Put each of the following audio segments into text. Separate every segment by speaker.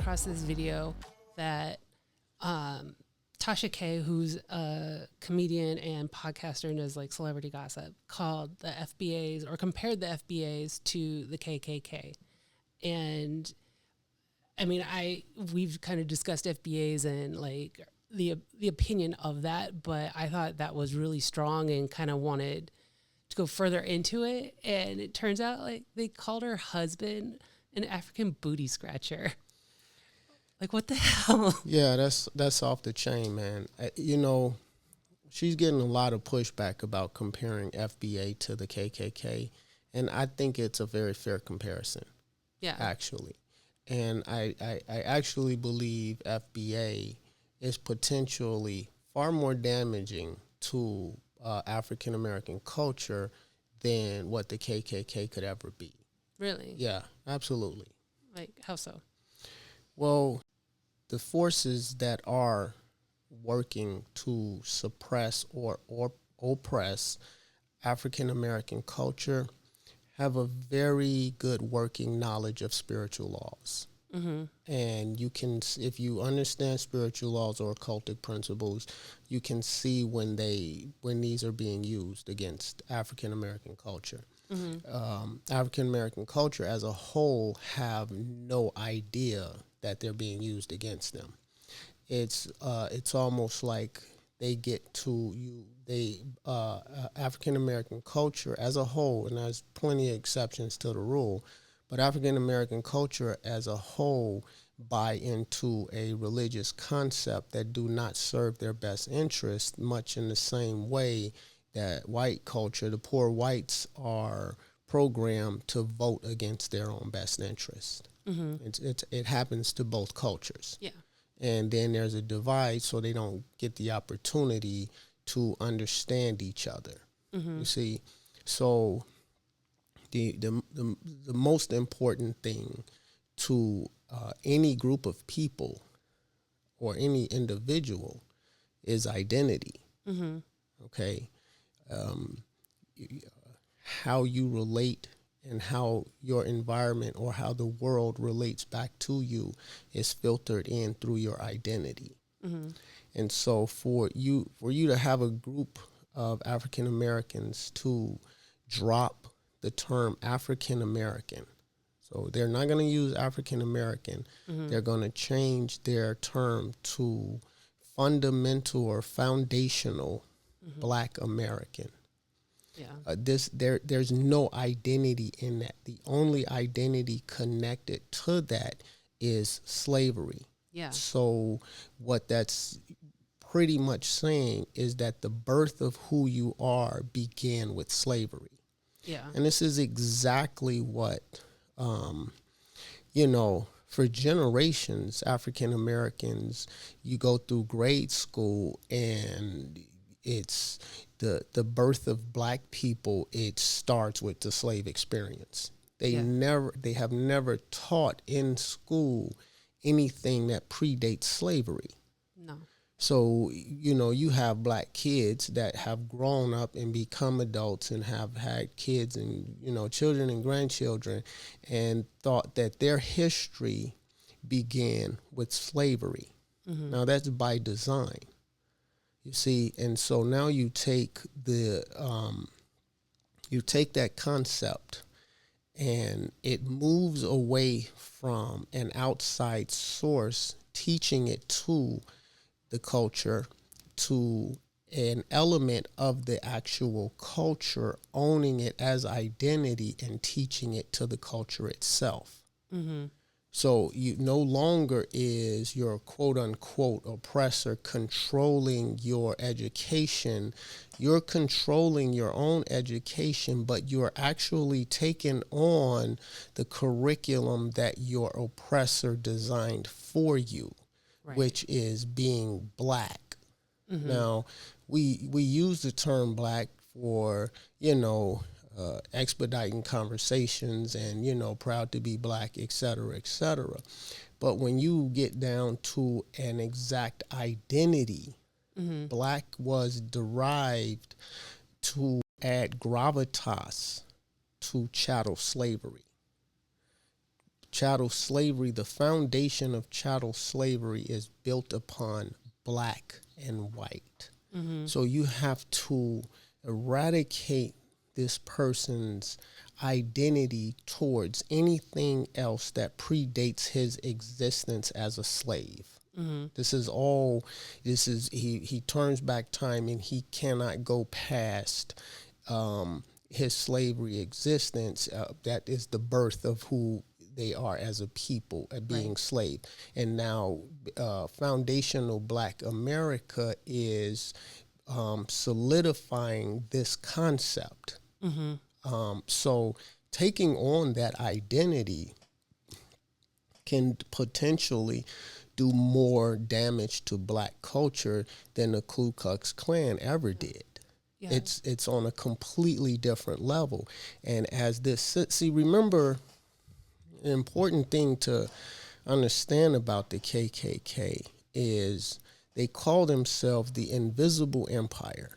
Speaker 1: across this video that Tasha K, who's a comedian and podcaster and does like celebrity gossip, called the FBAs or compared the FBAs to the KKK. And I mean, we've kind of discussed FBAs and like the opinion of that, but I thought that was really strong and kind of wanted to go further into it. And it turns out like they called her husband an African booty scratcher. Like, what the hell?
Speaker 2: Yeah, that's off the chain, man. You know, she's getting a lot of pushback about comparing FBA to the KKK, and I think it's a very fair comparison.
Speaker 1: Yeah.
Speaker 2: Actually. And I actually believe FBA is potentially far more damaging to African American culture than what the KKK could ever be.
Speaker 1: Really?
Speaker 2: Yeah, absolutely.
Speaker 1: Like, how so?
Speaker 2: Well, the forces that are working to suppress or oppress African American culture have a very good working knowledge of spiritual laws. Mm-hmm. And you can, if you understand spiritual laws or occultic principles, you can see when these are being used against African American culture. Mm-hmm. African American culture as a whole have no idea that they're being used against them. It's almost like they get to you. African American culture as a whole, and there's plenty of exceptions to the rule, but African American culture as a whole buy into a religious concept that do not serve their best interest, much in the same way that white culture, the poor whites, are programmed to vote against their own best interest. Mm-hmm. It happens to both cultures. Yeah. And then there's a divide, so they don't get the opportunity to understand each other. Mm-hmm. You see, so the most important thing to any group of people or any individual is identity. Mm-hmm. Okay, how you relate and how your environment or how the world relates back to you is filtered in through your identity. Mm-hmm. And so for you to have a group of African Americans to drop the term African American, so they're not going to use African American, mm-hmm. They're going to change their term to fundamental or foundational mm-hmm. Black American. Yeah. There's no identity in that. The only identity connected to that is slavery. Yeah. So what that's pretty much saying is that the birth of who you are began with slavery. Yeah. And this is exactly what, for generations, African Americans, you go through grade school and it's the birth of Black people. It starts with the slave experience. They have never taught in school anything that predates slavery. No. So, you have Black kids that have grown up and become adults and have had kids and, children and grandchildren and thought that their history began with slavery. Mm-hmm. Now, that's by design. You see, and so now you take that concept and it moves away from an outside source teaching it to the culture to an element of the actual culture owning it as identity and teaching it to the culture itself. Mm-hmm. So you no longer is your quote unquote oppressor controlling your education. You're controlling your own education, but you're actually taking on the curriculum that your oppressor designed for you, right, which is being Black. Mm-hmm. Now, we use the term Black for, expediting conversations and, proud to be Black, et cetera, et cetera. But when you get down to an exact identity, mm-hmm. Black was derived to add gravitas to chattel slavery. chattel slavery, the foundation of chattel slavery is built upon black and white. So you have to eradicate this person's identity towards anything else that predates his existence as a slave. He turns back time, and he cannot go past his slavery existence. That is the birth of who they are as a people, at being slave. And now foundational Black America is solidifying this concept. So taking on that identity can potentially do more damage to Black culture than the Ku Klux Klan ever did. Yeah. It's on a completely different level. And as this, remember, an important thing to understand about the KKK is they call themselves the Invisible Empire.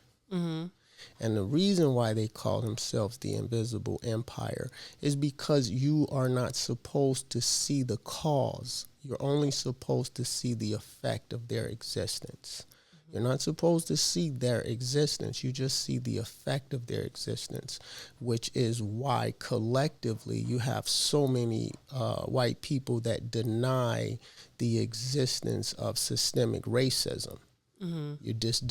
Speaker 2: And the reason why they call themselves the Invisible Empire is because you are not supposed to see the cause. You're only supposed to see the effect of their existence. You're not supposed to see their existence. You just see the effect of their existence, which is why collectively you have so many white people that deny the existence of systemic racism. You just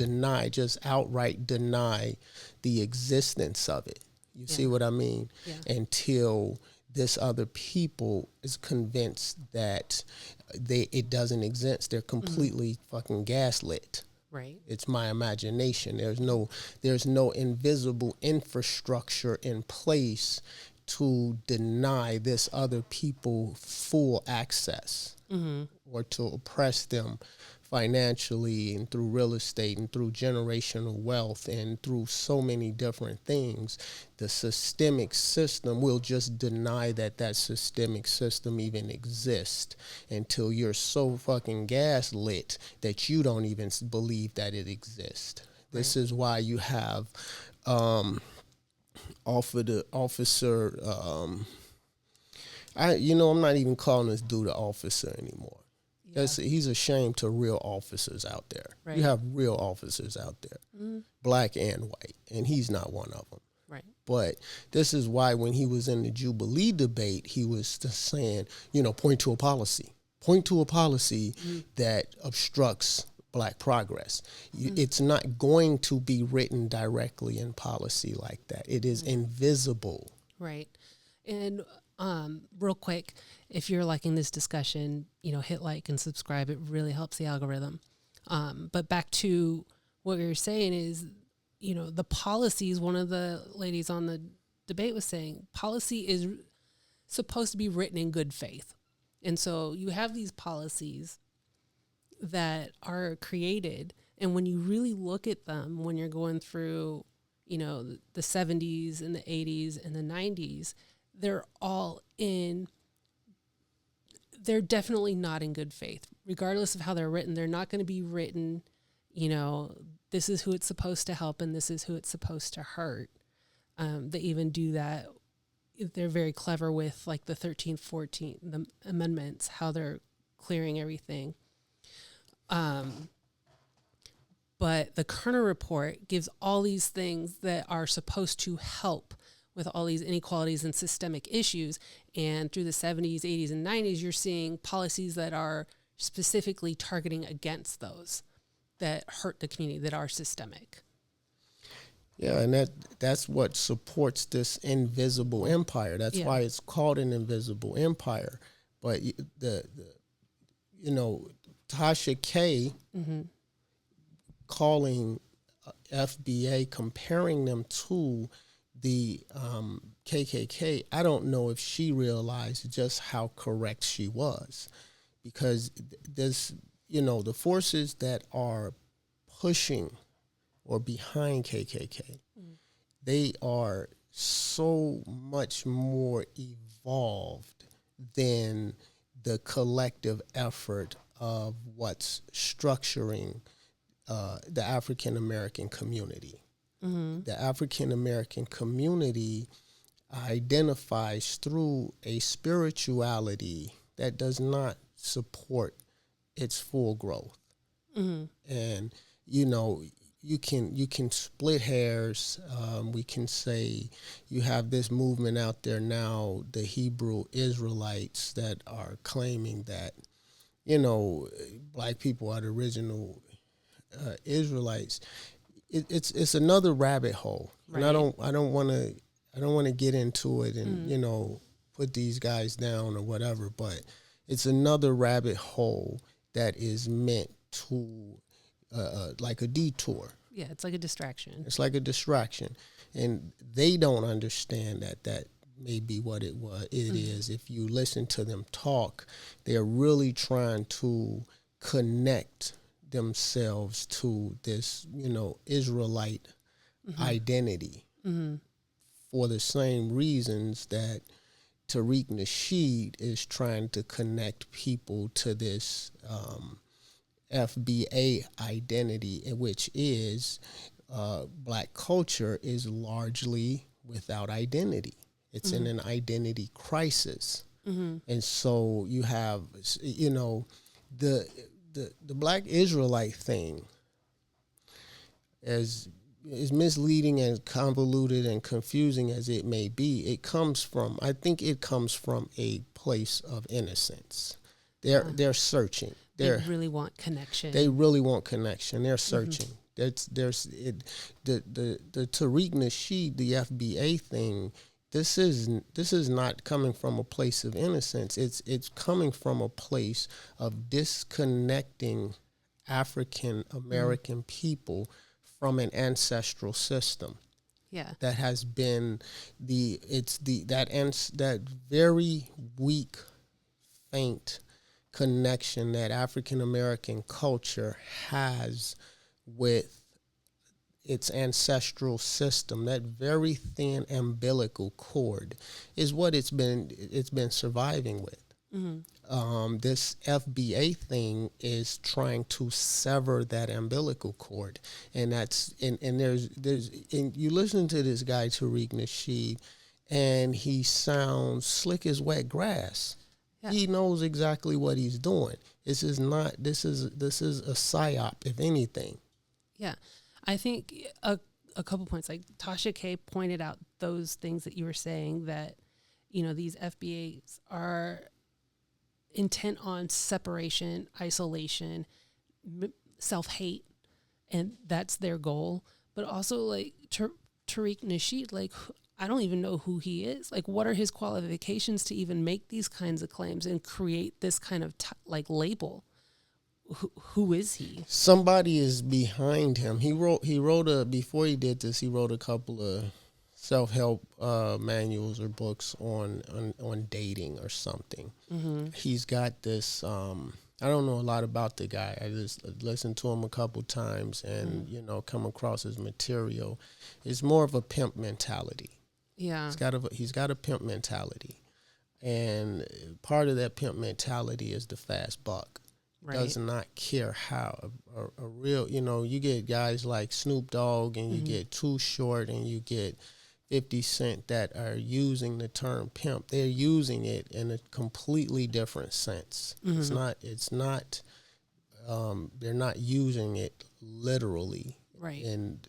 Speaker 2: outright deny the existence of it. You see what I mean? Until this other people is convinced that it doesn't exist. They're completely fucking gaslit.
Speaker 1: Right.
Speaker 2: It's my imagination. There's no invisible infrastructure in place to deny this other people full access or to oppress them financially and through real estate and through generational wealth and through so many different things. The systemic system will just deny that systemic system even exists until you're so fucking gaslit that you don't even believe that it exists. Right. This is why you have officer, I'm not even calling this dude an officer anymore. Yeah. He's a shame to real officers out there. Right. You have real officers out there, Black and white, and he's not one of them.
Speaker 1: Right.
Speaker 2: But this is why when he was in the Jubilee debate, he was just saying, point to a policy that obstructs Black progress. It's not going to be written directly in policy like that. It is invisible.
Speaker 1: Right. And real quick, if you're liking this discussion, hit like and subscribe. It really helps the algorithm. But back to what you're saying is, the policies, one of the ladies on the debate was saying, policy is supposed to be written in good faith. And so you have these policies that are created. And when you really look at them, when you're going through, the 70s and the 80s and the 90s, they're definitely not in good faith. Regardless of how they're written, they're not going to be written, this is who it's supposed to help and this is who it's supposed to hurt. They even do that. They're very clever with like the 13th, 14th, the amendments, how they're clearing everything. But the Kerner report gives all these things that are supposed to help with all these inequalities and systemic issues. And through the 70s, 80s, and 90s, you're seeing policies that are specifically targeting against those that hurt the community, that are systemic.
Speaker 2: Yeah, and that's what supports this invisible empire. That's why it's called an invisible empire. But Tasha K calling FBA, comparing them to the KKK, I don't know if she realized just how correct she was, because there's, the forces that are pushing or behind KKK, they are so much more evolved than the collective effort of what's structuring the African American community. The African American community identifies through a spirituality that does not support its full growth. And you can split hairs. We can say you have this movement out there now, the Hebrew Israelites, that are claiming that black people are the original Israelites. It's another rabbit hole, right. And I don't want to get into it and put these guys down or whatever, but it's another rabbit hole that is meant to like a detour.
Speaker 1: Yeah, it's like a distraction.
Speaker 2: It's like a distraction, and they don't understand that may be what it is. If you listen to them talk, they're really trying to connect themselves to this, Israelite identity for the same reasons that Tariq Nasheed is trying to connect people to this FBA identity, which is black culture is largely without identity. It's in an identity crisis. And so you have, the black Israelite thing, as misleading and convoluted and confusing as it may be, I think it comes from a place of innocence. They're searching.
Speaker 1: They really want connection.
Speaker 2: They're searching. The Tariq Nasheed, the FBA thing. This is not coming from a place of innocence. It's coming from a place of disconnecting African American people from an ancestral system.
Speaker 1: Yeah.
Speaker 2: That has been that very weak, faint connection that African American culture has with its ancestral system. That very thin umbilical cord is what it's been surviving with. This FBA thing is trying to sever that umbilical cord, and you listen to this guy Tariq Nasheed, and he sounds slick as wet grass. Yeah. He knows exactly what he's doing. This is a psyop, if anything.
Speaker 1: Yeah, I think a couple points, like Tasha K pointed out those things that you were saying, that these FBAs are intent on separation, isolation, self-hate, and that's their goal. But also, like Tariq Nasheed, like, I don't even know who he is. Like, what are his qualifications to even make these kinds of claims and create this kind of label? Who is he?
Speaker 2: Somebody is behind him. Before he did this, he wrote a couple of self-help manuals or books on dating or something. He's got this, I don't know a lot about the guy. I just listened to him a couple times and, come across his material. It's more of a pimp mentality.
Speaker 1: Yeah.
Speaker 2: He's got a pimp mentality. And part of that pimp mentality is the fast buck. Right. Does not care how a real, you get guys like Snoop Dogg and you get Too Short and you get 50 Cent that are using the term pimp. They're using it in a completely different sense. It's not they're not using it literally.
Speaker 1: Right.
Speaker 2: And,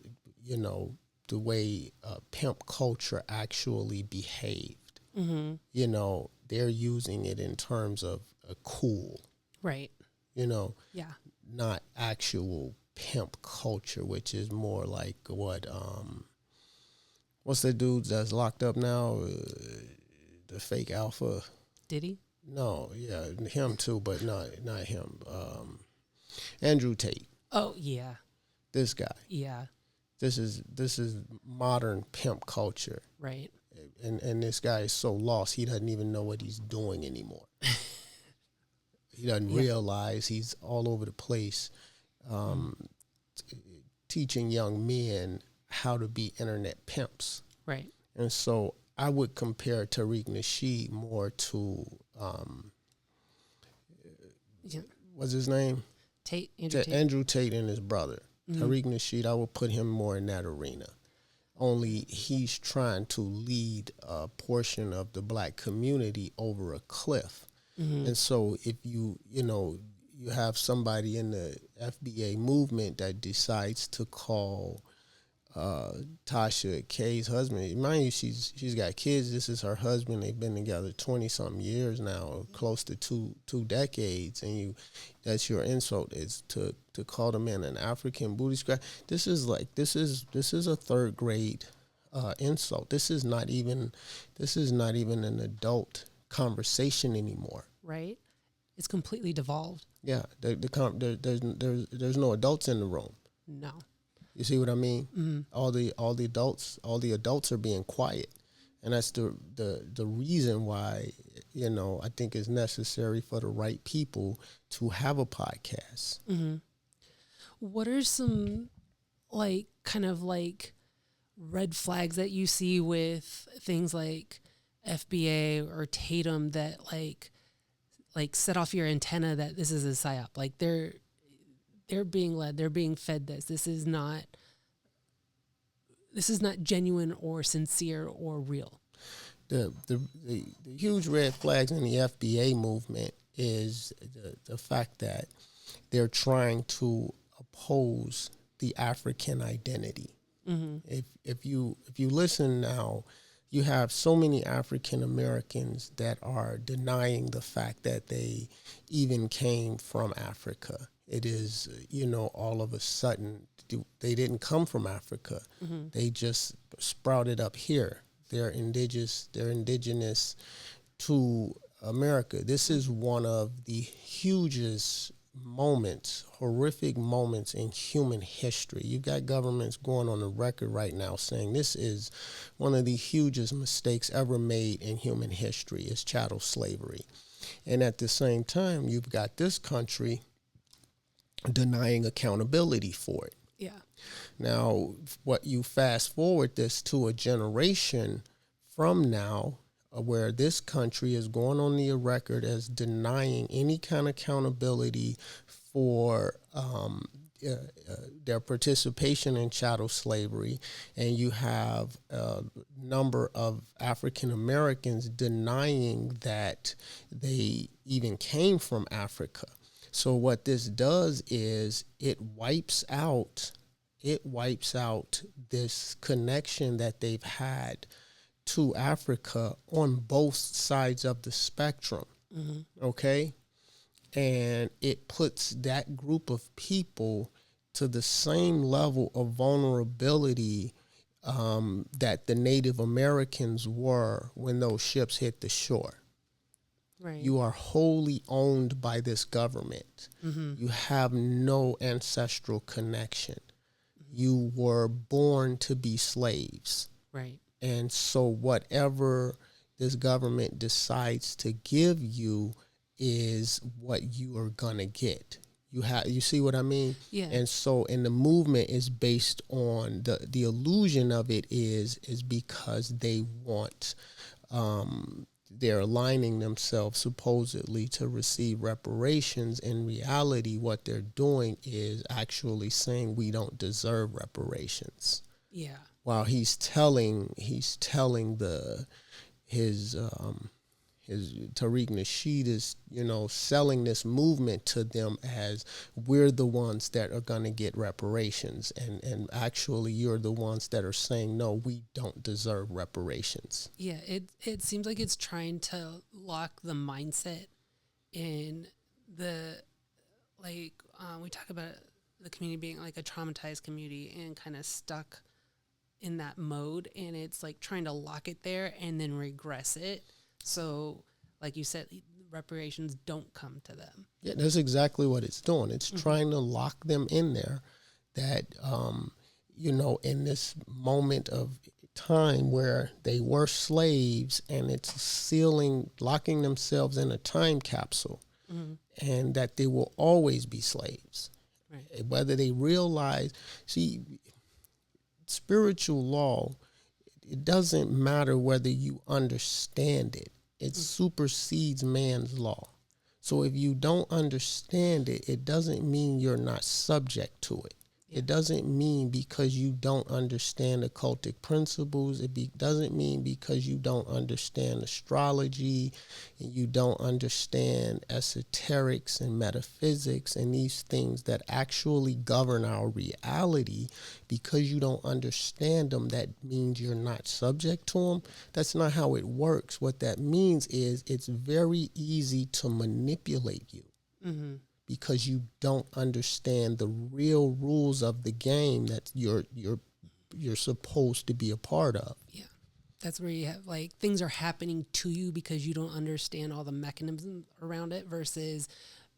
Speaker 2: the way pimp culture actually behaved. They're using it in terms of cool.
Speaker 1: Right.
Speaker 2: Yeah. Not actual pimp culture, which is more like what's the dude that's locked up now? The fake alpha.
Speaker 1: Diddy?
Speaker 2: No, yeah, him too, but not him. Andrew Tate.
Speaker 1: Oh yeah.
Speaker 2: This guy.
Speaker 1: Yeah.
Speaker 2: This is modern pimp culture.
Speaker 1: Right.
Speaker 2: And this guy is so lost he doesn't even know what he's doing anymore. He doesn't realize he's all over the place, teaching young men how to be internet pimps.
Speaker 1: Right.
Speaker 2: And so I would compare Tariq Nasheed more to, what's his name?
Speaker 1: Andrew Tate.
Speaker 2: Andrew Tate and his brother. Tariq Nasheed, I would put him more in that arena. only he's trying to lead a portion of the black community over a cliff. And so if you have somebody in the FBA movement that decides to call Tasha K's husband, mind you, she's got kids. This is her husband. They've been together 20-something years now, close to two decades, and that's your insult, is to call the man an African booty scratch. This is a third grade insult. This is not even an adult conversation anymore.
Speaker 1: Right. It's completely devolved.
Speaker 2: Yeah, there's no adults in the room.
Speaker 1: No.
Speaker 2: You see what I mean? Mm-hmm. All the adults are being quiet, and that's the reason why I think it's necessary for the right people to have a podcast.
Speaker 1: Mm-hmm. What are some kind of red flags that you see with things like FBA or Tatum that set off your antenna that this is a psyop? Like they're being led, they're being fed this. This is not genuine or sincere or real.
Speaker 2: The huge red flags in the FBA movement is the fact that they're trying to oppose the African identity. Mm-hmm. If you listen now, you have so many African Americans that are denying the fact that they even came from Africa. It is, all of a sudden, they didn't come from Africa. Mm-hmm. They just sprouted up here. They're indigenous to America. This is one of the hugest horrific moments in human history. You've got governments going on the record right now saying this is one of the hugest mistakes ever made in human history, is chattel slavery. And at the same time, you've got this country denying accountability for it.
Speaker 1: Yeah.
Speaker 2: Now, what you fast forward this to a generation from now, where this country is going on the record as denying any kind of accountability for their participation in chattel slavery, and you have a number of African Americans denying that they even came from Africa. So what this does is it wipes out this connection that they've had to Africa on both sides of the spectrum. Mm-hmm. Okay? And it puts that group of people to the same level of vulnerability that the Native Americans were when those ships hit the shore.
Speaker 1: Right.
Speaker 2: You are wholly owned by this government. Mm-hmm. You have no ancestral connection. Mm-hmm. You were born to be slaves.
Speaker 1: Right.
Speaker 2: And so whatever this government decides to give you is what you are gonna get. You see what I mean?
Speaker 1: Yeah.
Speaker 2: And the movement is based on the illusion of it is because they want they're aligning themselves supposedly to receive reparations. In reality, what they're doing is actually saying we don't deserve reparations.
Speaker 1: Yeah.
Speaker 2: While he's telling his Tariq Nasheed is, selling this movement to them as we're the ones that are going to get reparations. And actually you're the ones that are saying, no, we don't deserve reparations.
Speaker 1: Yeah, it seems like it's trying to lock the mindset in we talk about the community being like a traumatized community and kind of stuck in that mode. And it's like trying to lock it there and then regress it. So, like you said, reparations don't come to them.
Speaker 2: Yeah, that's exactly what it's doing. It's trying to lock them in there that, in this moment of time where they were slaves, and it's locking themselves in a time capsule, and that they will always be slaves. Right. Whether they realize, spiritual law, it doesn't matter whether you understand it. It supersedes man's law. So if you don't understand it, it doesn't mean you're not subject to it. It doesn't mean because you don't understand occultic principles. Doesn't mean because you don't understand astrology and you don't understand esoterics and metaphysics and these things that actually govern our reality. Because you don't understand them, that means you're not subject to them. That's not how it works. What that means is it's very easy to manipulate you. Mm-hmm. Because you don't understand the real rules of the game that you're supposed to be a part of.
Speaker 1: Yeah. That's where you have like things are happening to you because you don't understand all the mechanisms around it versus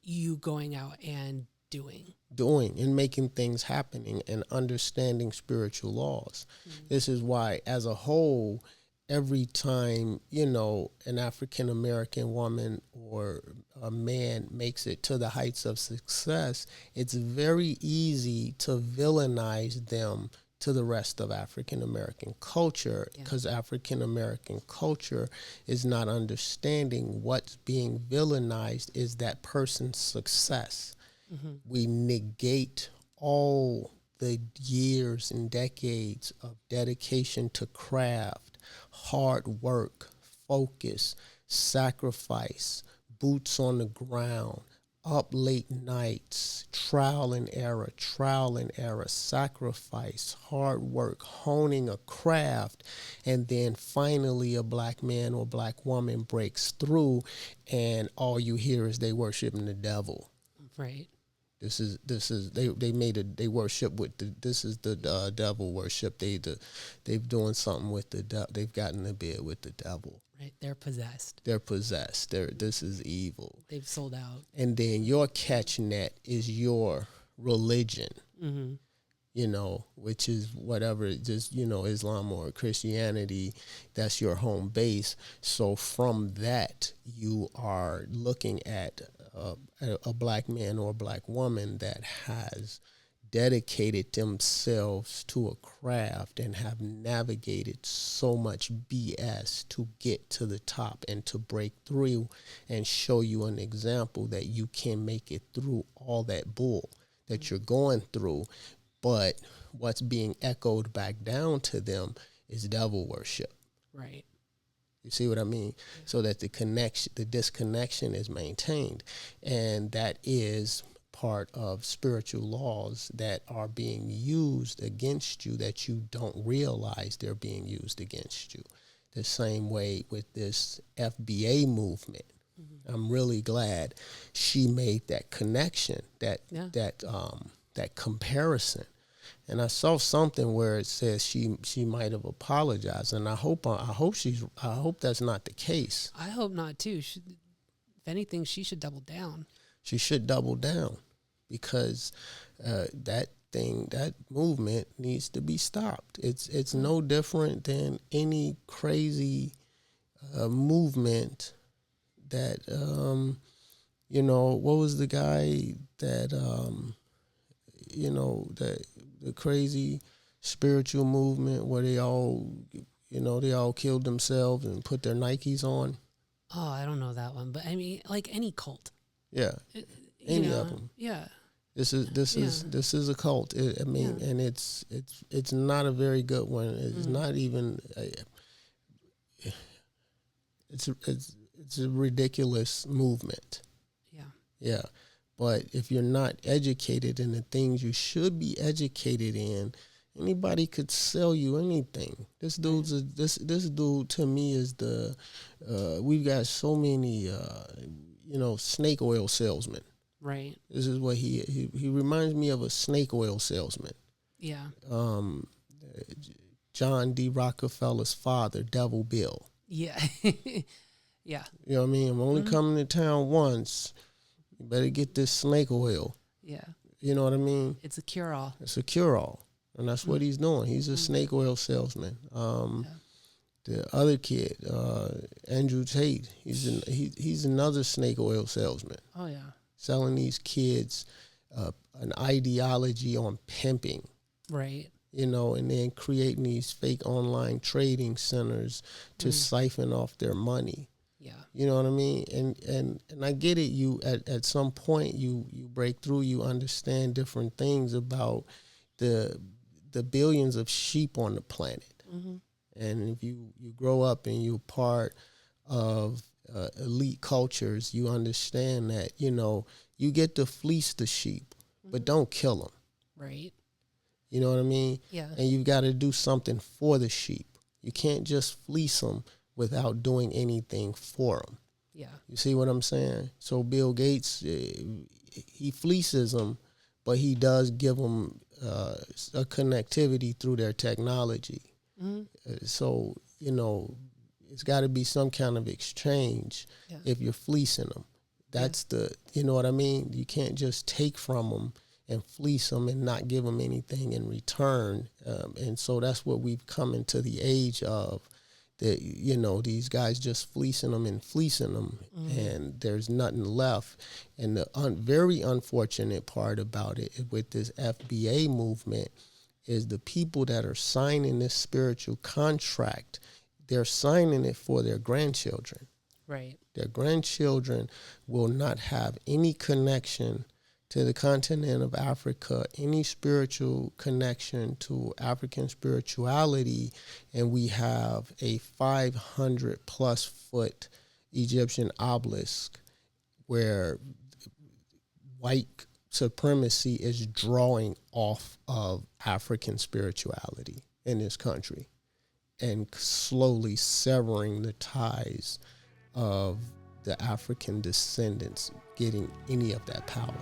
Speaker 1: you going out and doing
Speaker 2: and making things happening and understanding spiritual laws. Mm-hmm. This is why as a whole, every time, an African American woman or a man makes it to the heights of success, it's very easy to villainize them to the rest of African American culture, because African American culture is not understanding what's being villainized is that person's success. Mm-hmm. We negate all the years and decades of dedication to craft, hard work, focus, sacrifice, boots on the ground, up late nights, trial and error, sacrifice, hard work, honing a craft, and then finally a black man or black woman breaks through and all you hear is they worshiping the devil.
Speaker 1: Right.
Speaker 2: This is they worship with this is the devil worship. They've doing something with the devil. They've gotten in bed with the devil.
Speaker 1: Right, they're possessed.
Speaker 2: This is evil.
Speaker 1: They've sold out.
Speaker 2: And then your catch net is your religion. Mm-hmm. Which is whatever, just, Islam or Christianity, that's your home base. So from that, you are looking at a black man or a black woman that has dedicated themselves to a craft and have navigated so much BS to get to the top and to break through and show you an example that you can make it through all that bull that you're going through. But what's being echoed back down to them is devil worship.
Speaker 1: Right.
Speaker 2: You see what I mean? Yeah. So that the disconnection is maintained. And that is part of spiritual laws that are being used against you that you don't realize they're being used against you. The same way with this FBA movement. Mm-hmm. I'm really glad she made that connection, that comparison. And I saw something where it says she might have apologized, and I hope that's not the case.
Speaker 1: I hope not too. If anything, she should double down.
Speaker 2: She should double down, because that movement needs to be stopped. It's no different than any crazy movement that what was the guy that the crazy spiritual movement where they all killed themselves and put their Nikes on.
Speaker 1: Oh, I don't know that one, but I mean, like any cult.
Speaker 2: Yeah, any of them.
Speaker 1: Yeah. This
Speaker 2: is a cult. And it's not a very good one. It's not even. It's a ridiculous movement.
Speaker 1: Yeah.
Speaker 2: Yeah. But if you're not educated in the things you should be educated in, anybody could sell you anything. This dude to me is we've got so many snake oil salesmen.
Speaker 1: Right.
Speaker 2: This is what he reminds me of a snake oil salesman.
Speaker 1: Yeah.
Speaker 2: John D. Rockefeller's father, Devil Bill.
Speaker 1: Yeah. Yeah.
Speaker 2: You know what I mean? I'm only coming to town once. You better get this snake oil.
Speaker 1: Yeah.
Speaker 2: You know what I mean?
Speaker 1: It's a cure-all.
Speaker 2: It's a cure-all. And that's what he's doing. He's a snake oil salesman. The other kid, Andrew Tate, he's another snake oil salesman.
Speaker 1: Oh, yeah.
Speaker 2: Selling these kids an ideology on pimping.
Speaker 1: Right.
Speaker 2: And then creating these fake online trading centers to siphon off their money.
Speaker 1: Yeah.
Speaker 2: You know what I mean? And I get it. You at some point you break through, you understand different things about, the billions of sheep on the planet.
Speaker 1: Mm-hmm.
Speaker 2: And if you grow up and you're part of elite cultures, you understand that, you get to fleece the sheep, but don't kill them.
Speaker 1: Right.
Speaker 2: You know what I mean?
Speaker 1: Yeah.
Speaker 2: And you've got to do something for the sheep. You can't just fleece them without doing anything for them.
Speaker 1: Yeah.
Speaker 2: You see what I'm saying? So Bill Gates, he fleeces them, but he does give them a connectivity through their technology.
Speaker 1: Mm-hmm.
Speaker 2: So, it's got to be some kind of exchange if you're fleecing them. That's you know what I mean? You can't just take from them and fleece them and not give them anything in return. And so that's what we've come into the age of, that, these guys just fleecing them, and there's nothing left. And the very unfortunate part about it with this FBA movement is the people that are signing this spiritual contract, they're signing it for their grandchildren.
Speaker 1: Right.
Speaker 2: Their grandchildren will not have any connection to the continent of Africa, any spiritual connection to African spirituality, and we have a 500 plus foot Egyptian obelisk where white supremacy is drawing off of African spirituality in this country and slowly severing the ties of the African descendants getting any of that power.